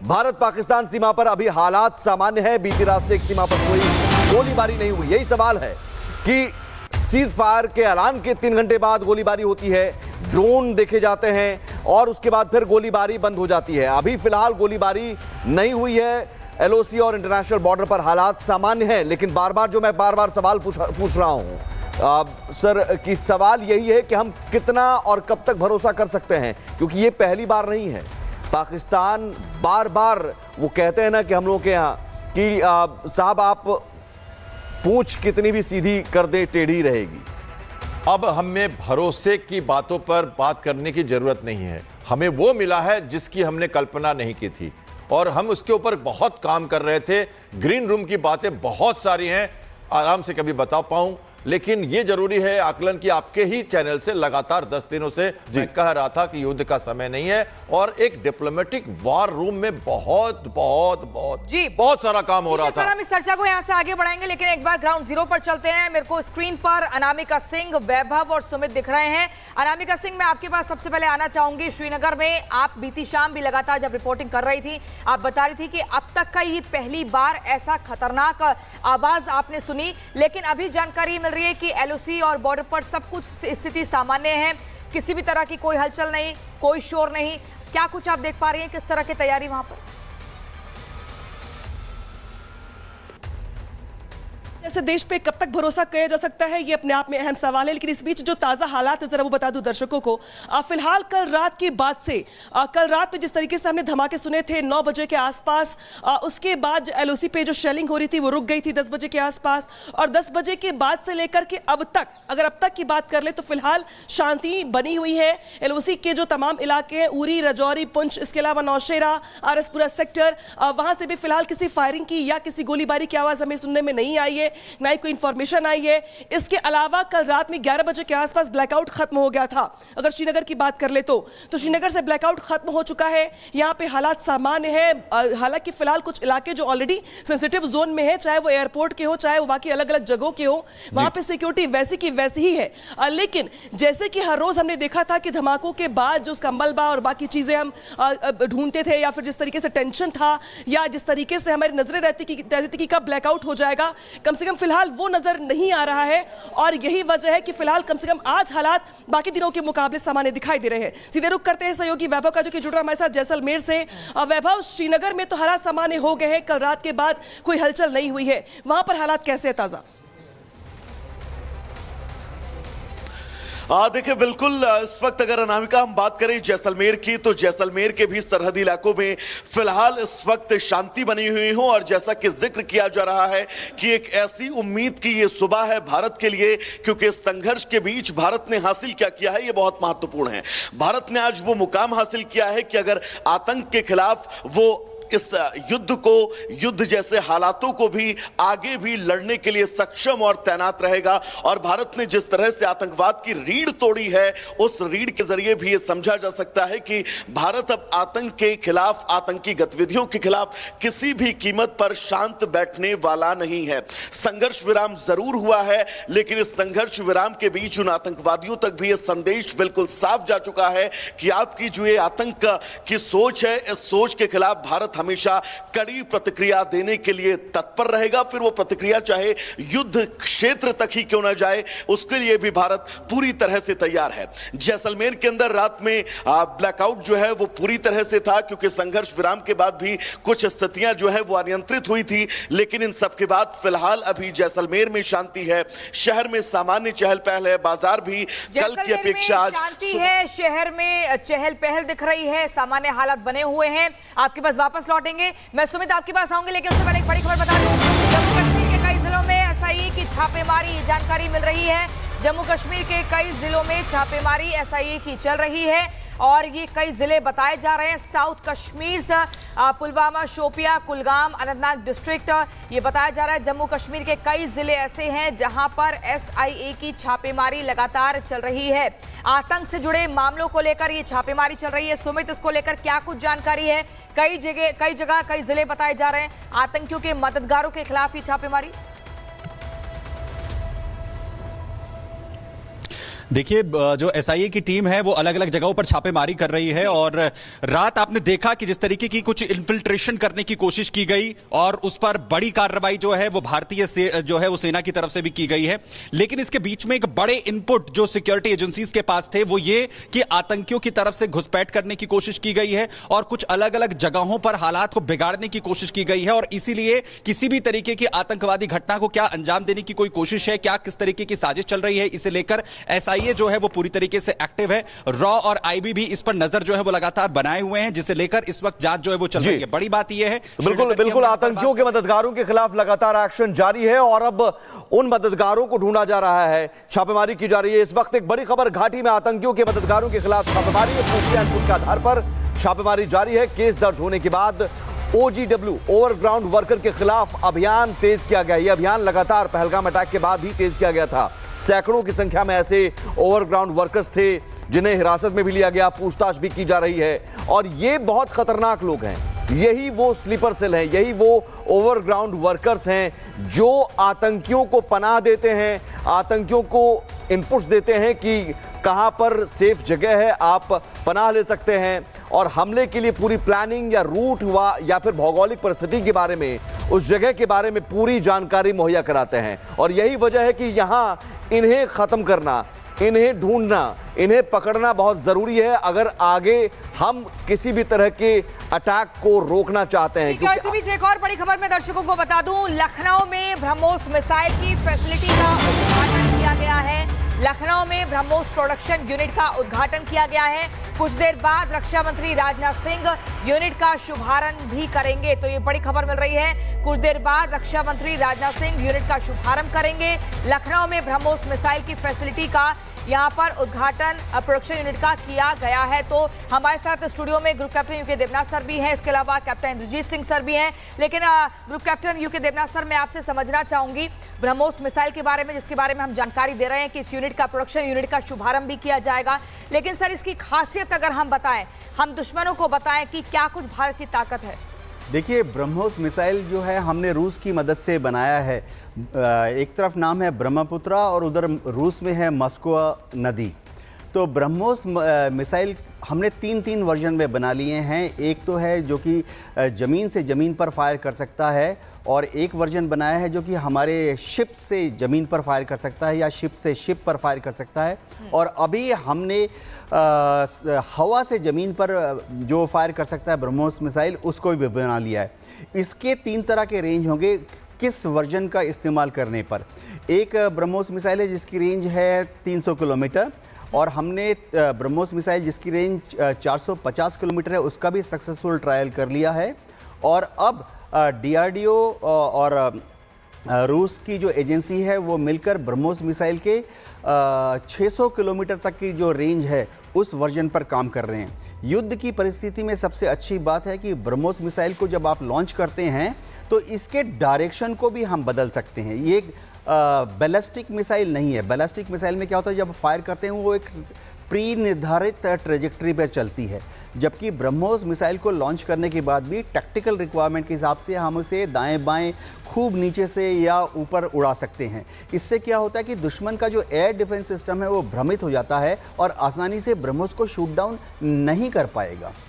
भारत पाकिस्तान सीमा पर अभी हालात सामान्य है। बीती रात से एक सीमा पर कोई गोलीबारी नहीं हुई। यही सवाल है कि सीज फायर के ऐलान के 3 घंटे बाद गोलीबारी होती है, ड्रोन देखे जाते हैं और उसके बाद फिर गोलीबारी बंद हो जाती है। अभी फिलहाल गोलीबारी नहीं हुई है। एलओसी और इंटरनेशनल बॉर्डर पर हालात सामान्य हैं, लेकिन मैं बार बार सवाल पूछ रहा हूं सर कि सवाल यही है कि हम कितना और कब तक भरोसा कर सकते हैं, क्योंकि ये पहली बार नहीं है। पाकिस्तान बार बार वो कहते हैं ना कि हम लोग के यहाँ कि साहब आप पूंछ कितनी भी सीधी कर दे टेढ़ी रहेगी। अब हमें भरोसे की बातों पर बात करने की जरूरत नहीं है। हमें वो मिला है जिसकी हमने कल्पना नहीं की थी और हम उसके ऊपर बहुत काम कर रहे थे। ग्रीन रूम की बातें बहुत सारी हैं, आराम से कभी बता पाऊं, लेकिन यह जरूरी है आकलन की आपके ही चैनल से लगातार 10 दिनों से मैं कह रहा था कि युद्ध का समय नहीं है और एक डिप्लोमेटिक वार रूम में बहुत सारा काम हो रहा था। सर, हम इस चर्चा को यहां से आगे बढ़ाएंगे, लेकिन एक बार ग्राउंड जीरो पर चलते हैं। मेरे को स्क्रीन पर अनामिका सिंह, वैभव और सुमित दिख रहे हैं। अनामिका सिंह, मैं आपके पास सबसे पहले आना चाहूंगी। श्रीनगर में आप बीती शाम भी लगातार जब रिपोर्टिंग कर रही थी, आप बता रही थी कि अब तक का ये पहली बार ऐसा खतरनाक आवाज आपने सुनी, लेकिन अभी जानकारी मिल रही है कि एलओसी और बॉर्डर पर सब कुछ स्थिति सामान्य है, किसी भी तरह की कोई हलचल नहीं, कोई शोर नहीं। क्या कुछ आप देख पा रही हैं, किस तरह की तैयारी वहां पर? ऐसे देश पे कब तक भरोसा किया जा सकता है, ये अपने आप में अहम सवाल है। लेकिन इस बीच जो ताज़ा हालात है जरा वो बता दूं दर्शकों को। फिलहाल कल रात के बाद से कल रात में जिस तरीके से हमने धमाके सुने थे 9 बजे के आसपास, उसके बाद एलओसी पे जो शेलिंग हो रही थी वो रुक गई थी 10 बजे के आसपास, और 10 बजे के बाद से लेकर के अब तक, अगर अब तक की बात कर ले तो फिलहाल शांति बनी हुई है। एलओसी के जो तमाम इलाके हैं, उरी, रजौरी, पुंछ, इसके अलावा नौशेरा, आरएसपुरा सेक्टर, वहां से भी फिलहाल किसी फायरिंग की या किसी गोलीबारी की आवाज हमें सुनने में नहीं आई है, ना ही कोई इंफॉर्मेशन आई है। इसके अलावा कल रात में 11 बजे के आसपास ब्लैकआउट खत्म हो गया था। अगर श्रीनगर की बात कर ले तो श्रीनगर से ब्लैकआउट खत्म हो चुका है। यहां पे हालात सामान्य है। हालांकि फिलहाल कुछ इलाके जो ऑलरेडी सेंसिटिव जोन में है, चाहे वो एयरपोर्ट के हो, चाहे वो बाकी अलग अलग जगहों के हो, वहां पे सिक्योरिटी वैसी की वैसी ही है। लेकिन जैसे कि हर रोज हमने देखा था कि धमाकों के बाद जो उसका मलबा और बाकी चीजें हम ढूंढते थे, या फिर जिस तरीके से टेंशन था, या जिस तरीके से हमारी नजरें रहती थी कि कब ब्लैकआउट हो जाएगा, कम से कम फिलहाल वो नजर नहीं आ रहा है। और यही वजह है कि फिलहाल कम से कम आज हालात बाकी दिनों के मुकाबले सामान्य दिखाई दे रहे हैं। सीधे रुख करते हैं सहयोगी वैभव का, जो कि जुड़ रहा हमारे साथ जैसलमेर से। वैभव, श्रीनगर में तो हालात सामान्य हो गए हैं, कल रात के बाद कोई हलचल नहीं हुई है, वहां पर हालात कैसे है ताजा? देखिए बिल्कुल, इस वक्त अगर अनामिका हम बात करें जैसलमेर की, तो जैसलमेर के भी सरहदी इलाकों में फिलहाल इस वक्त शांति बनी हुई हो। और जैसा कि जिक्र किया जा रहा है कि एक ऐसी उम्मीद की ये सुबह है भारत के लिए, क्योंकि इस संघर्ष के बीच भारत ने हासिल क्या किया है ये बहुत महत्वपूर्ण है। भारत ने आज वो मुकाम हासिल किया है कि अगर आतंक के खिलाफ वो इस युद्ध को, युद्ध जैसे हालातों को भी आगे भी लड़ने के लिए सक्षम और तैनात रहेगा। और भारत ने जिस तरह से आतंकवाद की रीढ़ तोड़ी है, उस रीढ़ के जरिए भी यह समझा जा सकता है कि भारत अब आतंक के खिलाफ, आतंकी गतिविधियों के खिलाफ किसी भी कीमत पर शांत बैठने वाला नहीं है। संघर्ष विराम जरूर हुआ है, लेकिन इस संघर्ष विराम के बीच उन आतंकवादियों तक भी यह संदेश बिल्कुल साफ जा चुका है कि आपकी जो ये आतंक की सोच है, इस सोच के खिलाफ भारत हमेशा कड़ी प्रतिक्रिया देने के लिए तत्पर रहेगा। फिर वो प्रतिक्रिया चाहे युद्ध क्षेत्र तक ही क्यों ना जाए, उसके लिए भी भारत पूरी तरह से तैयार है। जैसलमेर के अंदर रात में ब्लैकआउट जो है वो पूरी तरह से था, क्योंकि संघर्ष विराम के बाद भी कुछ स्थितियां जो है वो अनियंत्रित हुई थी। लेकिन इन सब के बाद फिलहाल अभी जैसलमेर में शांति है, शहर में सामान्य चहल पहल है, बाजार भी कल की अपेक्षा आज शांति है, शहर में चहल पहल दिख रही है, सामान्य हालात बने हुए हैं। आपके पास वापस लौटेंगे, मैं सुमित आपके पास आऊंगी, लेकिन उससे पहले एक बड़ी खबर बता दूं। जम्मू कश्मीर के कई जिलों में एसआईए की छापेमारी जानकारी मिल रही है। जम्मू कश्मीर के कई जिलों में छापेमारी एसआईए की चल रही है और ये कई जिले बताए जा रहे हैं। साउथ कश्मीर से पुलवामा, शोपिया, कुलगाम, अनंतनाग डिस्ट्रिक्ट, ये बताया जा रहा है। जम्मू कश्मीर के कई जिले ऐसे हैं जहां पर एसआईए की छापेमारी लगातार चल रही है। आतंक से जुड़े मामलों को लेकर ये छापेमारी चल रही है। सुमित, इसको लेकर क्या कुछ जानकारी है? कई जगह कई जिले बताए जा रहे हैं, आतंकियों के मददगारों के खिलाफ ये छापेमारी। देखिए, जो एसआईए की टीम है वो अलग अलग जगहों पर छापेमारी कर रही है और रात आपने देखा कि जिस तरीके की कुछ इन्फिल्ट्रेशन करने की कोशिश की गई और उस पर बड़ी कार्रवाई जो है वो भारतीय जो है वो सेना की तरफ से भी की गई है। लेकिन इसके बीच में एक बड़े इनपुट जो सिक्योरिटी एजेंसीज के पास थे वो ये कि आतंकियों की तरफ से घुसपैठ करने की कोशिश की गई है और कुछ अलग अलग जगहों पर हालात को बिगाड़ने की कोशिश की गई है और इसीलिए किसी भी तरीके की आतंकवादी घटना को क्या अंजाम देने की कोई कोशिश है, क्या किस तरीके की साजिश चल रही है, इसे लेकर एसआईए जो है वो पूरी तरीके से एक्टिव है। रॉ और आईबी भी इस पर नजर जो है वो लगातार बनाए हुए हैं, जिसे लेकर इस वक्त जांच जो है वो चल रही है। बड़ी बात यह है बिल्कुल आतंकियों के मददगारों के खिलाफ लगातार एक्शन जारी है और अब उन मददगारों को ढूंढा जा रहा है, छापेमारी की जा रही है। इस वक्त एक बड़ी खबर, घाटी में आतंकियों के मददगारों के खिलाफ छापेमारी है। खुफिया इनपुट के आधार पर छापेमारी जारी है। केस दर्ज होने के बाद ओजीडब्ल्यू ओवरग्राउंड वर्कर के खिलाफ अभियान तेज किया गया। यह अभियान लगातार पहलगाम अटैक के बाद ही तेज किया गया था। सैकड़ों की संख्या में ऐसे ओवरग्राउंड वर्कर्स थे जिन्हें हिरासत में भी लिया गया, पूछताछ भी की जा रही है और ये बहुत खतरनाक लोग हैं। यही वो स्लीपर सेल हैं, यही वो ओवरग्राउंड वर्कर्स हैं जो आतंकियों को पनाह देते हैं, आतंकियों को इनपुट्स देते हैं कि कहां पर सेफ जगह है, आप पनाह ले सकते हैं और हमले के लिए पूरी प्लानिंग या रूट या फिर भौगोलिक परिस्थिति के बारे में, उस जगह के बारे में पूरी जानकारी मुहैया कराते हैं। और यही वजह है कि यहां इन्हें खत्म करना, इन्हें ढूंढना, इन्हें पकड़ना बहुत जरूरी है अगर आगे हम किसी भी तरह के अटैक को रोकना चाहते हैं। इसी बीच एक और बड़ी खबर मैं दर्शकों को बता दूं, लखनऊ में ब्रह्मोस मिसाइल की फैसिलिटी का उद्घाटन किया गया है। लखनऊ में ब्रह्मोस प्रोडक्शन यूनिट का उद्घाटन किया गया है। कुछ देर बाद रक्षा मंत्री राजनाथ सिंह यूनिट का शुभारंभ भी करेंगे, तो ये बड़ी खबर मिल रही है। कुछ देर बाद रक्षा मंत्री राजनाथ सिंह यूनिट का शुभारंभ करेंगे। लखनऊ में ब्रह्मोस मिसाइल की फैसिलिटी का यहाँ पर उद्घाटन प्रोडक्शन यूनिट का किया गया है। तो हमारे साथ स्टूडियो में group captain UK Devnath sir भी हैं, इसके अलावा कैप्टन इंद्रजीत सिंह सर भी हैं। लेकिन group captain UK Devnath sir, मैं आपसे समझना चाहूंगी ब्रह्मोस मिसाइल के बारे में, जिसके बारे में हम जानकारी दे रहे हैं कि इस यूनिट का प्रोडक्शन यूनिट का शुभारंभ भी किया जाएगा। लेकिन सर, इसकी खासियत अगर हम बताएं, हम दुश्मनों को बताएं कि क्या कुछ भारत की ताकत है। देखिए, ब्रह्मोस मिसाइल जो है हमने रूस की मदद से बनाया है। एक तरफ नाम है ब्रह्मपुत्रा और उधर रूस में है मस्को नदी। तो ब्रह्मोस मिसाइल हमने तीन वर्जन में बना लिए हैं। एक तो है जो कि ज़मीन से ज़मीन पर फायर कर सकता है और एक वर्जन बनाया है जो कि हमारे शिप से ज़मीन पर फायर कर सकता है या शिप से शिप पर फायर कर सकता है। और अभी हमने हवा से ज़मीन पर जो फायर कर सकता है ब्रह्मोस मिसाइल, उसको भी बना लिया है। इसके 3 तरह के रेंज होंगे किस वर्जन का इस्तेमाल करने पर। एक ब्रह्मोस मिसाइल है जिसकी रेंज है 300 किलोमीटर और हमने ब्रह्मोस मिसाइल जिसकी रेंज 450 किलोमीटर है उसका भी सक्सेसफुल ट्रायल कर लिया है। और अब DRDO और रूस की जो एजेंसी है वो मिलकर ब्रह्मोस मिसाइल के 600 किलोमीटर तक की जो रेंज है उस वर्जन पर काम कर रहे हैं। युद्ध की परिस्थिति में सबसे अच्छी बात है कि ब्रह्मोस मिसाइल को जब आप लॉन्च करते हैं तो इसके डायरेक्शन को भी हम बदल सकते हैं। ये एक बैलिस्टिक मिसाइल नहीं है। बैलिस्टिक मिसाइल में क्या होता है, जब फायर करते हैं वो एक प्री निर्धारित ट्रेजेक्ट्री पर चलती है, जबकि ब्रह्मोस मिसाइल को लॉन्च करने के बाद भी टैक्टिकल रिक्वायरमेंट के हिसाब से हम उसे दाएं बाएं खूब नीचे से या ऊपर उड़ा सकते हैं। इससे क्या होता है कि दुश्मन का जो एयर डिफेंस सिस्टम है वो भ्रमित हो जाता है और आसानी से ब्रह्मोस को शूट डाउन नहीं कर पाएगा।